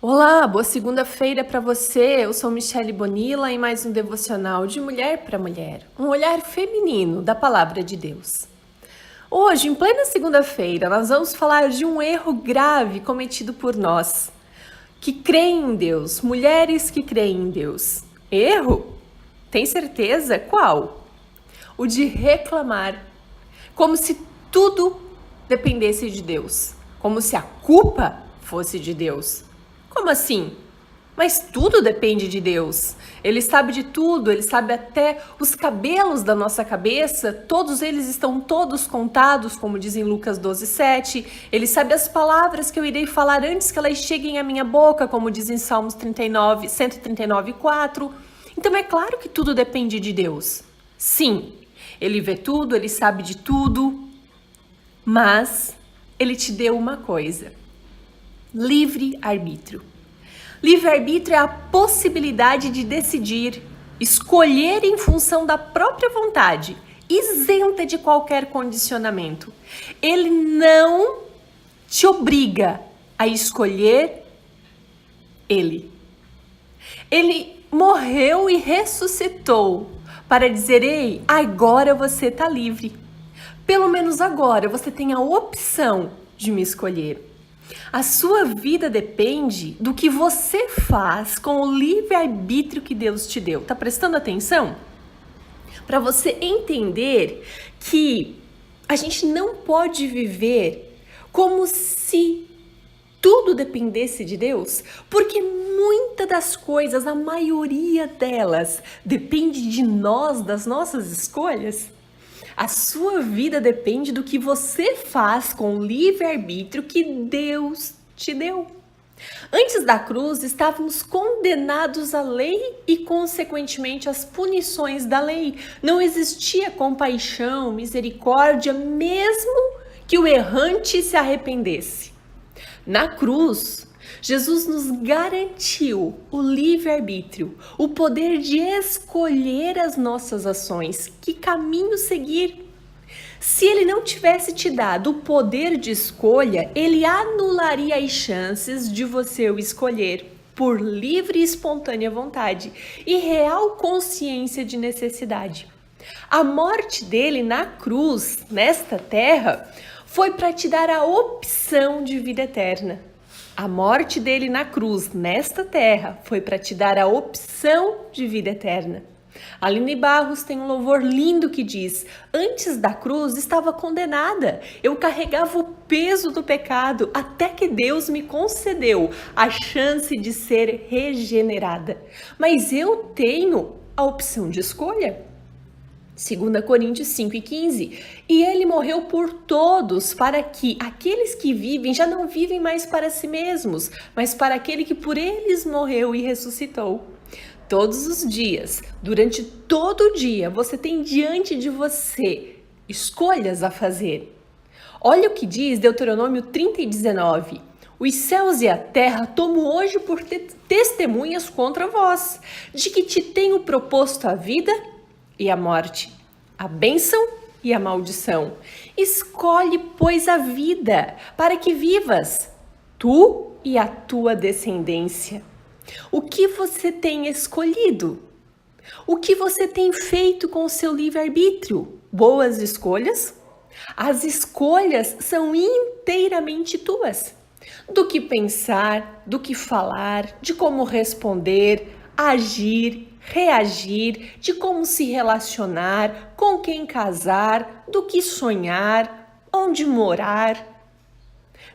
Olá, boa segunda-feira para você. Eu sou Michele Bonilla em mais um devocional de mulher para mulher, um olhar feminino da palavra de Deus. Hoje, em plena segunda-feira, nós vamos falar de um erro grave cometido por nós, que creem em Deus, mulheres que creem em Deus. Erro? Tem certeza? Qual? O de reclamar, como se tudo dependesse de Deus, como se a culpa fosse de Deus. Como assim? Mas tudo depende de Deus. Ele sabe de tudo, ele sabe até os cabelos da nossa cabeça, todos eles estão todos contados, como diz em Lucas 12:7. Ele sabe as palavras que eu irei falar antes que elas cheguem à minha boca, como diz em Salmos 139:4. Então é claro que tudo depende de Deus. Sim, ele vê tudo, ele sabe de tudo, mas ele te deu uma coisa: livre-arbítrio. Livre-arbítrio é a possibilidade de decidir, escolher em função da própria vontade, isenta de qualquer condicionamento. Ele não te obriga a escolher ele. Ele morreu e ressuscitou para dizer: ei, agora você está livre. Pelo menos agora você tem a opção de me escolher. A sua vida depende do que você faz com o livre-arbítrio que Deus te deu. Tá prestando atenção? Para você entender que a gente não pode viver como se tudo dependesse de Deus, porque muitas das coisas, a maioria delas, depende de nós, das nossas escolhas. A sua vida depende do que você faz com o livre-arbítrio que Deus te deu. Antes da cruz, estávamos condenados à lei e, consequentemente, às punições da lei. Não existia compaixão, misericórdia, mesmo que o errante se arrependesse. Na cruz, Jesus nos garantiu o livre-arbítrio, o poder de escolher as nossas ações, que caminho seguir. Se ele não tivesse te dado o poder de escolha, ele anularia as chances de você o escolher por livre e espontânea vontade e real consciência de necessidade. A morte dele na cruz, nesta terra, foi para te dar a opção de vida eterna. A morte dele na cruz, nesta terra, foi para te dar a opção de vida eterna. Aline Barros tem um louvor lindo que diz: antes da cruz estava condenada, eu carregava o peso do pecado até que Deus me concedeu a chance de ser regenerada. Mas eu tenho a opção de escolha. 2 Coríntios 5:15. E ele morreu por todos, para que aqueles que vivem já não vivem mais para si mesmos, mas para aquele que por eles morreu e ressuscitou. Todos os dias, durante todo o dia, você tem diante de você escolhas a fazer. Olha o que diz Deuteronômio 30:19. Os céus e a terra tomo hoje por testemunhas contra vós, de que te tenho proposto a vida e a morte, a bênção e a maldição. Escolhe, pois, a vida, para que vivas, tu e a tua descendência. O que você tem escolhido? O que você tem feito com o seu livre-arbítrio? Boas escolhas? As escolhas são inteiramente tuas. Do que pensar, do que falar, de como responder, agir, reagir, de como se relacionar, com quem casar, do que sonhar, onde morar.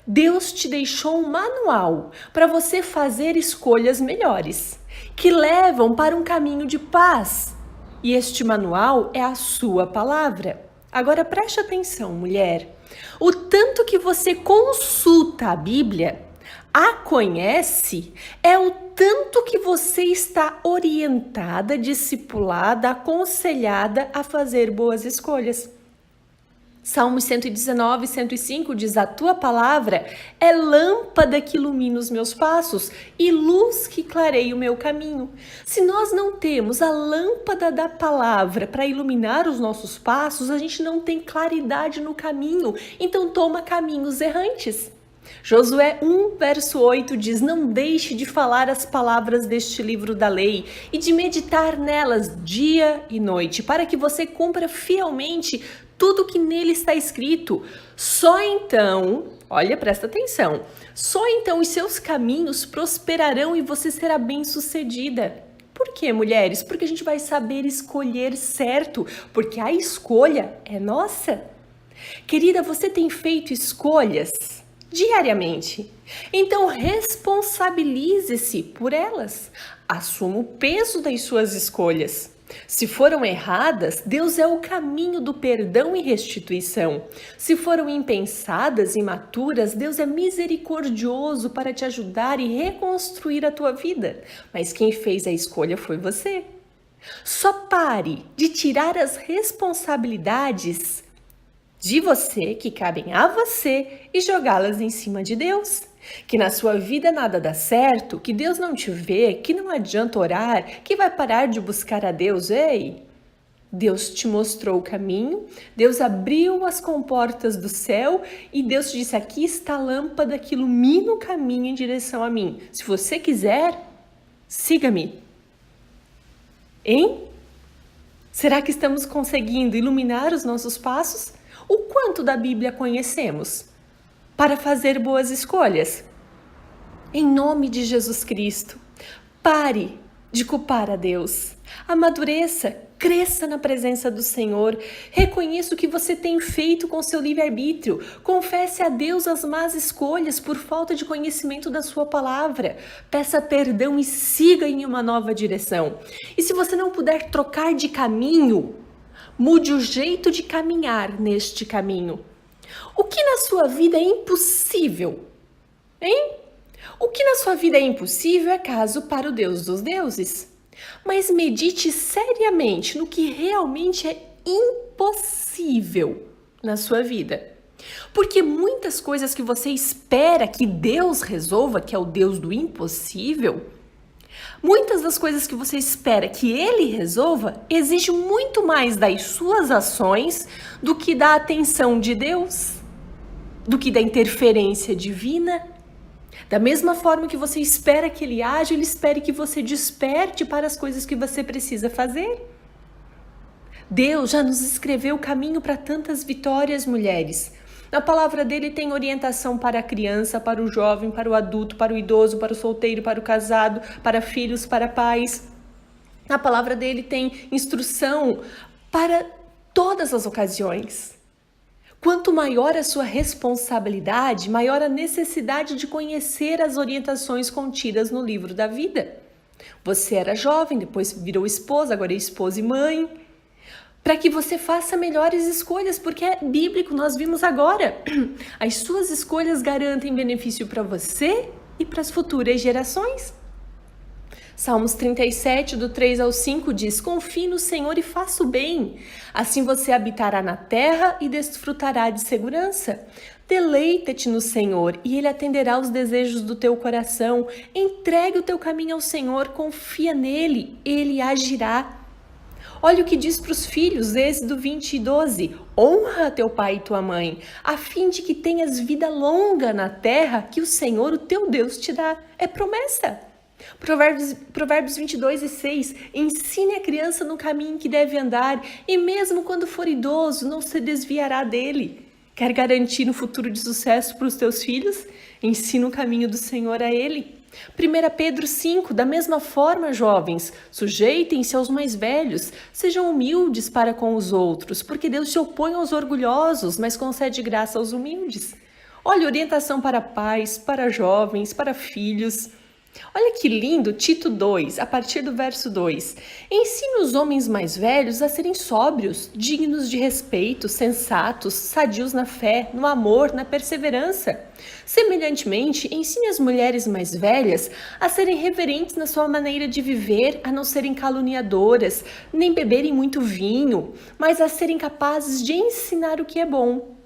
Deus te deixou um manual para você fazer escolhas melhores, que levam para um caminho de paz. E este manual é a sua palavra. Agora preste atenção, mulher. O tanto que você consulta a Bíblia, a conhece, é o tanto que você está orientada, discipulada, aconselhada a fazer boas escolhas. Salmos 119:105 diz: a tua palavra é lâmpada que ilumina os meus passos e luz que clareia o meu caminho. Se nós não temos a lâmpada da palavra para iluminar os nossos passos, a gente não tem claridade no caminho, então toma caminhos errantes. Josué 1, verso 8 diz: Não deixe de falar as palavras deste livro da lei e de meditar nelas dia e noite, para que você cumpra fielmente tudo que nele está escrito. Só então, olha, presta atenção, só então os seus caminhos prosperarão e você será bem-sucedida. Por quê, mulheres? Porque a gente vai saber escolher certo, porque a escolha é nossa. Querida, você tem feito escolhas diariamente. Então, responsabilize-se por elas. Assuma o peso das suas escolhas. Se foram erradas, Deus é o caminho do perdão e restituição. Se foram impensadas e imaturas, Deus é misericordioso para te ajudar e reconstruir a tua vida. Mas quem fez a escolha foi você. Só pare de tirar as responsabilidades de você, que cabem a você, e jogá-las em cima de Deus. Que na sua vida nada dá certo, que Deus não te vê, que não adianta orar, que vai parar de buscar a Deus. Ei, Deus te mostrou o caminho, Deus abriu as comportas do céu e Deus te disse: aqui está a lâmpada que ilumina o caminho em direção a mim. Se você quiser, siga-me. Hein? Será que estamos conseguindo iluminar os nossos passos? O quanto da Bíblia conhecemos para fazer boas escolhas? Em nome de Jesus Cristo, pare de culpar a Deus. Amadureça, cresça na presença do Senhor. Reconheça o que você tem feito com seu livre-arbítrio. Confesse a Deus as más escolhas por falta de conhecimento da sua palavra. Peça perdão e siga em uma nova direção. E se você não puder trocar de caminho, mude o jeito de caminhar neste caminho. O que na sua vida é impossível? Hein? O que na sua vida é impossível é caso para o Deus dos deuses. Mas medite seriamente no que realmente é impossível na sua vida. Porque muitas coisas que você espera que Deus resolva, que é o Deus do impossível, muitas das coisas que você espera que Ele resolva, exige muito mais das suas ações do que da atenção de Deus, do que da interferência divina. Da mesma forma que você espera que Ele age, Ele espera que você desperte para as coisas que você precisa fazer. Deus já nos escreveu o caminho para tantas vitórias, mulheres. Na palavra dele tem orientação para a criança, para o jovem, para o adulto, para o idoso, para o solteiro, para o casado, para filhos, para pais. Na palavra dele tem instrução para todas as ocasiões. Quanto maior a sua responsabilidade, maior a necessidade de conhecer as orientações contidas no livro da vida. Você era jovem, depois virou esposa, agora é esposa e mãe. Para que você faça melhores escolhas, porque é bíblico, nós vimos agora. As suas escolhas garantem benefício para você e para as futuras gerações. Salmos 37, do 3 ao 5 diz: confie no Senhor e faça o bem. Assim você habitará na terra e desfrutará de segurança. Deleita-te no Senhor e Ele atenderá os desejos do teu coração. Entregue o teu caminho ao Senhor, confia nele, Ele agirá. Olha o que diz para os filhos, Êxodo 20, 12. Honra teu pai e tua mãe, a fim de que tenhas vida longa na terra que o Senhor, o teu Deus, te dá. É promessa. Provérbios 22 e 6. Ensine a criança no caminho que deve andar, e mesmo quando for idoso, não se desviará dele. Quer garantir um futuro de sucesso para os teus filhos? Ensina o caminho do Senhor a ele. 1 Pedro 5, da mesma forma, jovens, sujeitem-se aos mais velhos, sejam humildes para com os outros, porque Deus se opõe aos orgulhosos, mas concede graça aos humildes. Olha, orientação para pais, para jovens, para filhos. Olha que lindo, Tito 2, a partir do verso 2. Ensine os homens mais velhos a serem sóbrios, dignos de respeito, sensatos, sadios na fé, no amor, na perseverança. Semelhantemente, ensine as mulheres mais velhas a serem reverentes na sua maneira de viver, a não serem caluniadoras, nem beberem muito vinho, mas a serem capazes de ensinar o que é bom.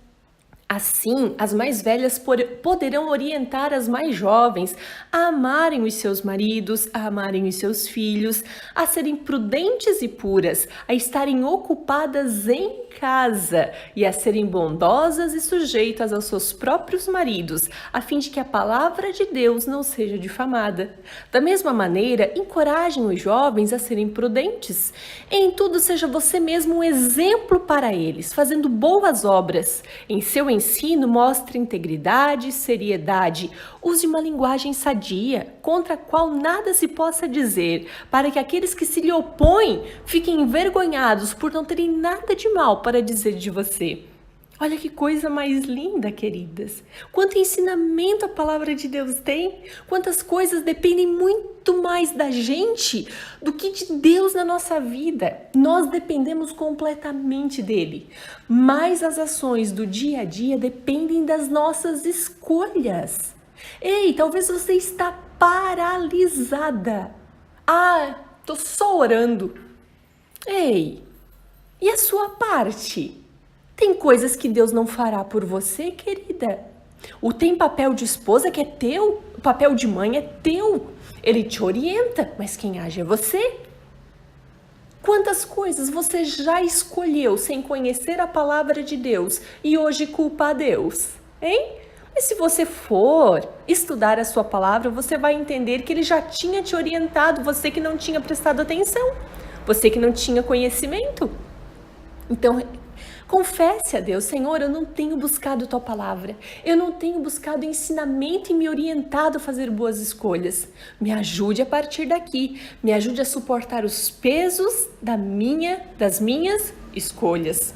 Assim, as mais velhas poderão orientar as mais jovens a amarem os seus maridos, a amarem os seus filhos, a serem prudentes e puras, a estarem ocupadas em casa e a serem bondosas e sujeitas aos seus próprios maridos, a fim de que a palavra de Deus não seja difamada. Da mesma maneira, encorajem os jovens a serem prudentes. Em tudo, seja você mesmo um exemplo para eles, fazendo boas obras. Em seu ensino, mostre integridade, seriedade. Use uma linguagem sadia, contra a qual nada se possa dizer, para que aqueles que se lhe opõem fiquem envergonhados por não terem nada de mal para dizer de você. Olha que coisa mais linda, queridas. Quanto ensinamento a palavra de Deus tem. Quantas coisas dependem muito mais da gente do que de Deus na nossa vida. Nós dependemos completamente dele. Mas as ações do dia a dia dependem das nossas escolhas. Ei, talvez você está paralisada. Tô só orando. Ei, e a sua parte? Tem coisas que Deus não fará por você, querida. Tem papel de esposa que é teu, o papel de mãe é teu. Ele te orienta, mas quem age é você. Quantas coisas você já escolheu sem conhecer a palavra de Deus e hoje culpa a Deus, hein? Mas se você for estudar a sua palavra, você vai entender que ele já tinha te orientado, você que não tinha prestado atenção, você que não tinha conhecimento. Então, confesse a Deus: Senhor, eu não tenho buscado tua palavra, eu não tenho buscado ensinamento e me orientado a fazer boas escolhas. Me ajude a partir daqui, me ajude a suportar os pesos das minhas escolhas.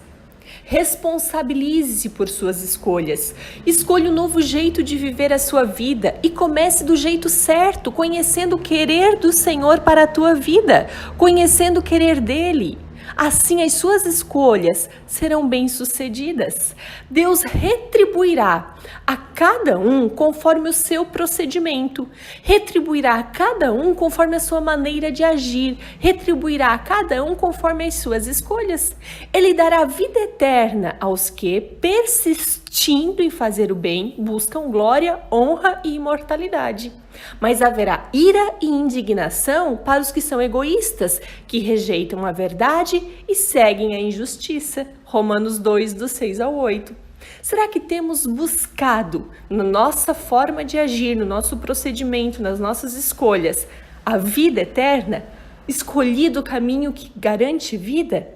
Responsabilize-se por suas escolhas. Escolha um novo jeito de viver a sua vida e comece do jeito certo, conhecendo o querer do Senhor para a tua vida, conhecendo o querer dele. Assim as suas escolhas serão bem-sucedidas. Deus retribuirá a cada um conforme o seu procedimento, retribuirá a cada um conforme a sua maneira de agir, retribuirá a cada um conforme as suas escolhas. Ele dará vida eterna aos que, persistindo em fazer o bem, buscam glória, honra e imortalidade. Mas haverá ira e indignação para os que são egoístas, que rejeitam a verdade e seguem a injustiça. Romanos 2, do 6 ao 8. Será que temos buscado, na nossa forma de agir, no nosso procedimento, nas nossas escolhas, a vida eterna? Escolhido o caminho que garante vida?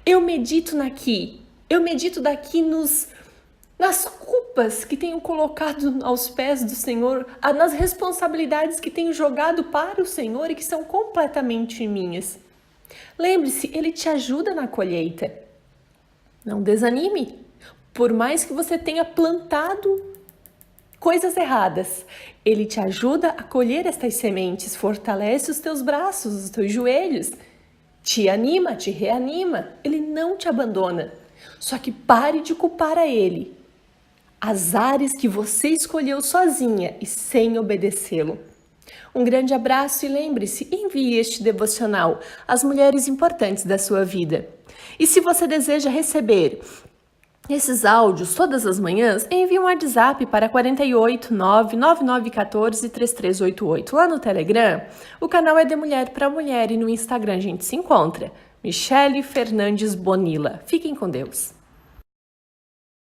Eu medito daqui nas culpas que tenho colocado aos pés do Senhor, nas responsabilidades que tenho jogado para o Senhor e que são completamente minhas. Lembre-se, Ele te ajuda na colheita. Não desanime. Por mais que você tenha plantado coisas erradas, Ele te ajuda a colher estas sementes, fortalece os teus braços, os teus joelhos, te anima, te reanima. Ele não te abandona. Só que pare de culpar a Ele as áreas que você escolheu sozinha e sem obedecê-lo. Um grande abraço e lembre-se, envie este devocional às mulheres importantes da sua vida. E se você deseja receber esses áudios todas as manhãs, envie um WhatsApp para 48 99914 3388. Lá no Telegram, o canal é de Mulher para Mulher e no Instagram a gente se encontra. Michele Fernandes Bonilla. Fiquem com Deus.